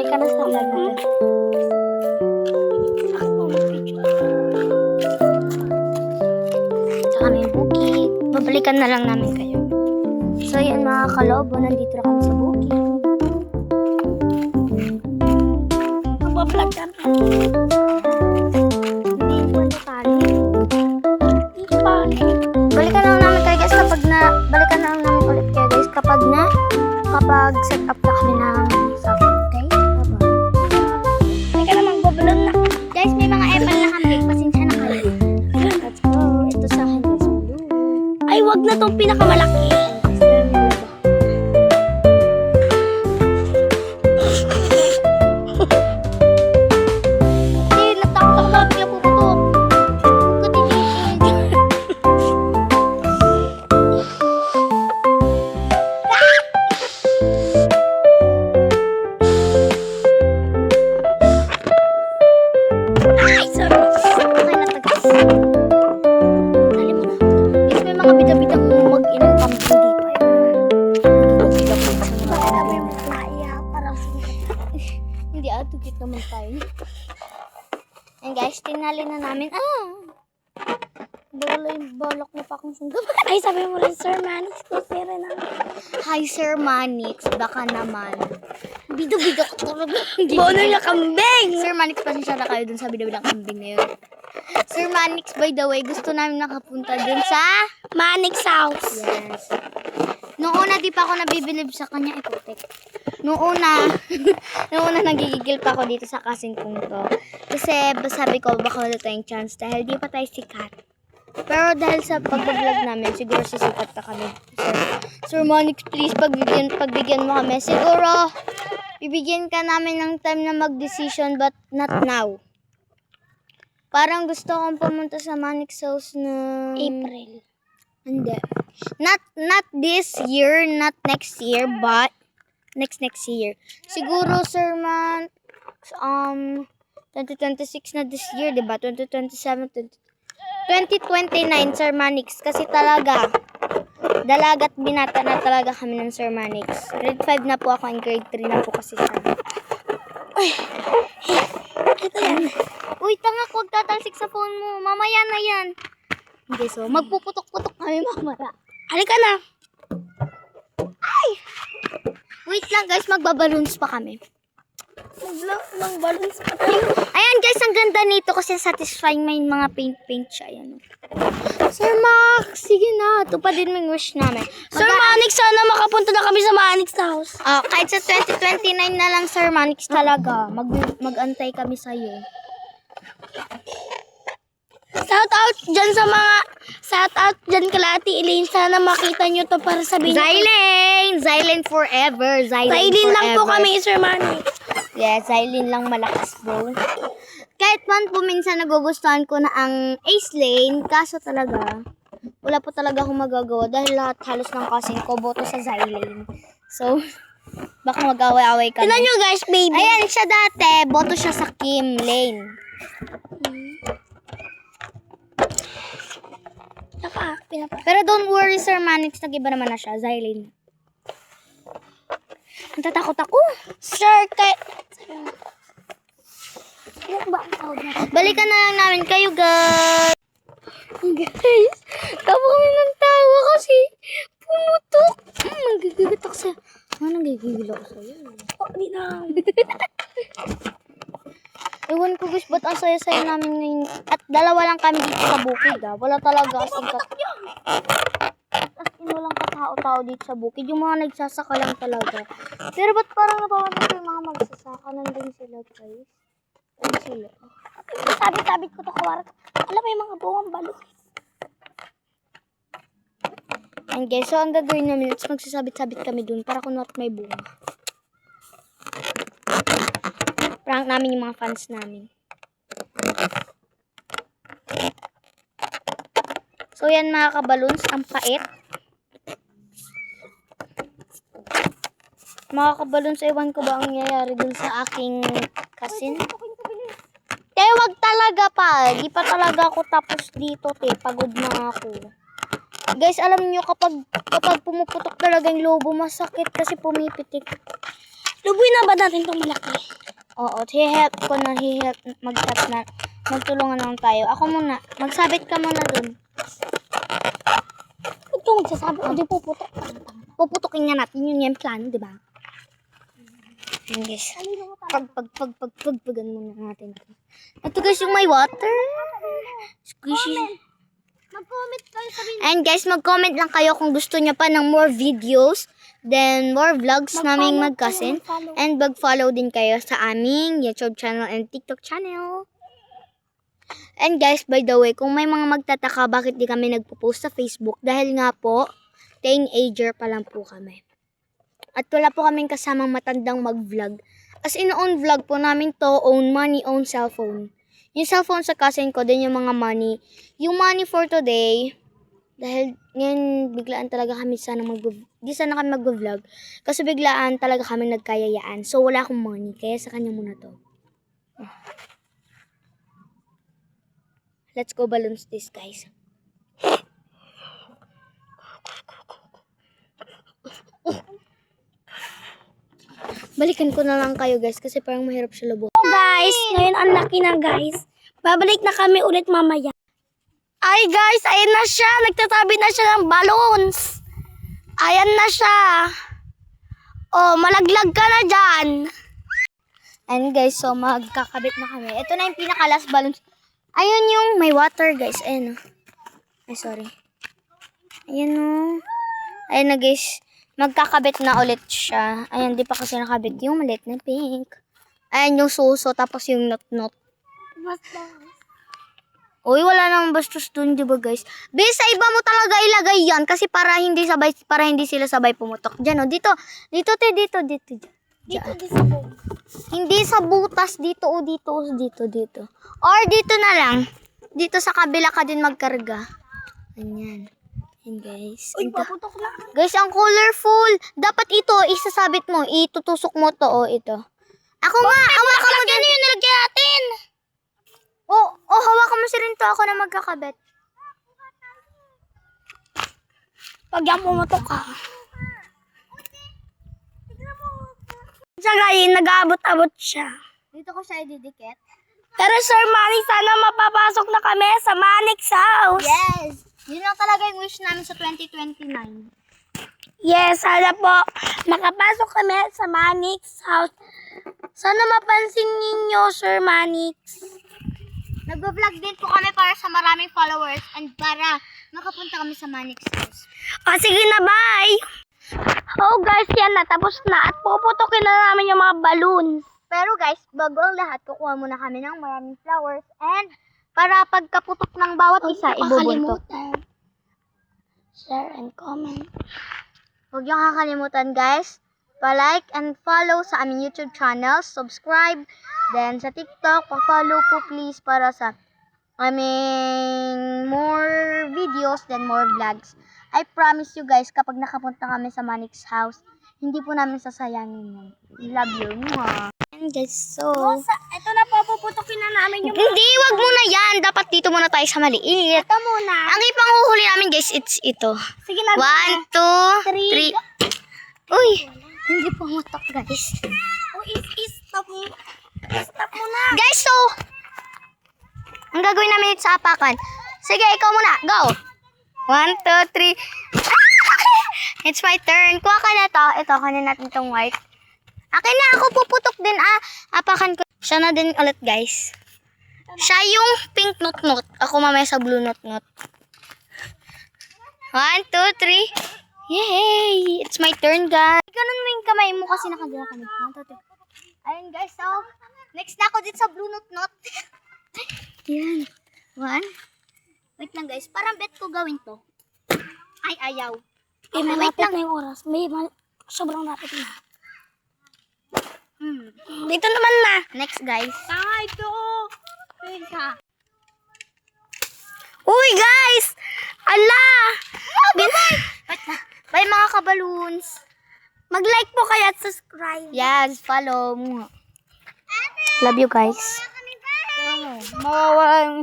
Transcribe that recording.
ka na sa vlog natin. Sa kami bukid. Babalikan na lang namin kayo. So yan mga kalobo, nandito na kami sa bukid. Magpa-vlog kami. Hindi mo na tali. Ipali. Balikan na lang namin kayo guys balikan na lang namin ulit kayo guys kapag set up na kami ng sound. Okay? Bye-bye. Hindi ka na magbabalon na. Guys, may mga epal na kami. Pasensya na kayo. Let's go. Ito sa akin guys. Blue. Ay, wag na tong pinakamalaki. Hindi, natakot ako bakit niya puputok. Huwag ka tinitig. Ay, sorry. Okay na to guys. Dali mo na. Guys, may mga bida-bidang mag-inang kambing dito. Baka namin maplaya. Parang Hindi, tugit naman tayo. And guys, tinali na namin. Balak na pa akong sundan. Ay, sabi mo rin, Sir Manix, kasi rin namin. Hi, Sir Manix. Baka naman. Bido-bido ko talaga. Bono na kambing! Sir Manix, pasensya na kayo dun sa bida-bidang kambing na yun. Sir Manix, by the way, gusto namin nakapunta dun sa... Manix house. Yes. Noong una, di pa ako nabibilib sa kanya. Tek. Noong una, nagigigil pa ako dito sa kasing kong to. Kasi sabi ko, baka wala tayong chance dahil di pa tayo sikat. Pero dahil sa pag-vlog namin, siguro sisikat na kami. Sir Manix, please, pagbigyan mo kami. Siguro, bibigyan ka namin ng time na mag-decision, but not now. Parang gusto kong pumunta sa Manix house na... April. Hindi. Not this year, not next year, but next year. Siguro, Sir Man, 2026 na this year, diba? 2027, 2029, Sir Manix. Kasi talaga, dalagat binata na talaga kami ng Sir Manix. Grade 5 na po ako and grade 3 na po kasi siya. Uy, ito yan. Uy, tanga, huwag tatalsik sa phone mo. Mamaya na yan. Okay, so, magpuputok-putok kami mamaya. Halika na. Wait lang guys, magbaballoons pa kami. Mag-vlog ng balloons pa tayo. Ayan guys, ang ganda nito kasi satisfying may mga paint siya. Ayan. Sir Max, sige na. Tupadin mo yung wish namin. Sir Manix, sana makapunta na kami sa Manix house. Kahit sa 2029 na lang, Sir Manix talaga. Mag-antay kami sa'yo. Shout out dyan kala Ate Elaine. Sana makita nyo to para sabihin. Zylene forever. Zailin lang po kami, Sir Manix. Yes, Zylene lang malakas bro. Kahit man po minsan nagugustuhan ko na ang Ace Lane, kaso talaga, wala po talaga akong magagawa dahil lahat halos ng kasing ko boto sa Zylene. So, baka mag-away-away kami. Tignan nyo guys, baby. Ayan siya dati, boto siya sa Kim Lane. Pero don't worry, Sir Manix, nag-iba naman na siya, Zylene. Natatakot ako. Sir, Balikan na lang namin kayo, guys. Guys, tawa kami ng tawa kasi pumutok. Nagigigil ako sa'yo. Nagigigil ako sa'yo. Hindi na. Ewan ko guys, ba't ang saya-saya namin ngayon? At dalawa lang kami dito sa bukid Wala talaga as in walang katao-tao dito sa bukid. Yung mga nagsasaka lang talaga. Pero ba't parang napapansin ko yung mga magsasaka? Nandun sila guys. Nandun sila. Sabit-sabit ko to kawarat. Alam mo yung mga buwang balon. And guys, so ang gagawin namin, it's magsasabit-sabit kami dun para kunwari may bunga. Prank namin yung mga fans namin. So yan mga kabaloons, ang pait. Mga kabaloons, ewan ko ba ang nangyayari dun sa aking kasin. Kaya wag talaga pa. Di pa talaga ako tapos dito, te. Pagod na ako. Guys, alam niyo kapag pumuputok talaga yung lobo, masakit kasi pumipitik. Lubuin na ba natin itong malaki? Oo, hi-help ko na, hi-help, mag-help na. Magtulungan lang tayo. Ako muna. Magsabit ka muna dun. Ba't ka magsasabi? O di puputok. Puputukin nga natin yun yung plano, di ba? Ayan guys. Pagpagan muna natin. Ito guys yung may water. Squishy. Mag-comment kayo sabihin. And guys, mag-comment lang kayo kung gusto nyo pa ng more videos. Then, more vlogs naming mag-cousin. And mag-follow din kayo sa aming YouTube channel and TikTok channel. And guys, by the way, kung may mga magtataka bakit di kami nagpo-post sa Facebook, dahil nga po, teenager pa lang po kami. At wala po kaming kasamang matandang mag-vlog. As in, own vlog po namin to, own money, own cellphone. Yung cellphone sa cousin ko, din yung mga money. Yung money for today, dahil ngayon biglaan talaga kami di sana kami mag-vlog. Kasi biglaan talaga kami nagkayayaan. So, wala akong money. Kaya sa kanya muna to. Let's go balloons this, guys. Balikan ko na lang kayo, guys, kasi parang mahirap siya lubog. So guys, ngayon ang laki na guys. Babalik na kami ulit mamaya. Ay guys, ayan na siya. Nagtatabi na siya ng balloons. Ayan na siya. Oh, malaglag ka na dyan. And guys, so magkakabit na kami. Ito na yung pinaka-last balloons. Ayun yung may water, guys. Ayan o. Ay, sorry. Ayan o. Ayan na, guys. Magkakabit na ulit siya. Ayan, di pa kasi nakabit yung maliit na pink. Ayan yung suso, tapos yung not-not. Uy, wala namang bastos dun, di ba, guys? Bes, sa iba mo talaga ilagay yan kasi para hindi sila sabay pumutok. Diyan, o. Dito. Dito. Hindi sa butas, dito. Or dito na lang. Dito sa kabila ka din magkarga. Ayan. Ayan, guys. Uy, paputok na. Guys, ang colorful. Dapat ito, isasabit mo. Itutusok mo to, o ito. Ako nga, hawakan mo din. Yung nilagyan natin. Hawakan mo si rin to. Ako na magkakabit. Pag yan pumutok ka. Siya guys, nag-aabot-abot siya. Dito ko siya ididikit. Pero Sir Manny, sana mapapasok na kami sa Manix house. Yes! Yun lang talaga yung wish namin sa 2029. Yes, sana po makapasok kami sa Manix house. Sana mapansin ninyo, Sir Manix. Nag-vlog din po kami para sa maraming followers and para makapunta kami sa Manix House. O sige na, bye! Oh guys, yan na. Tapos na. At puputokin na namin yung mga balloons. Pero guys, bago ang lahat, kukuha muna kami ng maraming flowers and para pagkaputok ng bawat isa, ibubuntot. Share and comment. Huwag niyo kakalimutan guys, pa-like and follow sa aming YouTube channel, subscribe, then sa TikTok, pa-follow po please para sa aming more videos, then more vlogs. I promise you guys, kapag nakapunta kami sa Manix House, hindi po namin sasayangin yun. Love you. Mwah. And guys, so... Ito na po, puputokin na namin yung... Hindi, wag muna yan. Dapat dito muna tayo sa maliit. Ito muna. Ang ipanguhuli namin guys, it's ito. Sige na. 1, 2, 3. Uy, hindi pumutok guys. Oh, stop mo. Stop mo na. Guys, so... Ang gagawin namin sa apakan. Sige, ikaw muna. Go. 1, 2, 3. It's my turn. Kuha ka na to. Ito, kanin natin tong white. Akin na, ako puputok din. Apakan ko. Siya na din ulit, guys. Siya yung pink nut-nut. Ako mamaya sa blue nut-nut. 1, 2, 3. Yay! It's my turn, guys. Ganun mo yung kamay mo kasi nakagawa kami. 1, 2, 3. Ayun, guys. So, next na ako dito sa blue nut-nut. Yan. 1. Wait lang, guys. Parang bet ko gawin to. Ay, ayaw. Okay, malapit na yung oras. Sobrang lapit na. Dito naman na. Next, guys. Ito. Uy, guys! Ala! Wait na. Bye, mga kabaloons. Mag-like po kayo at subscribe. Yes, follow mo. Love you, guys. Mawawang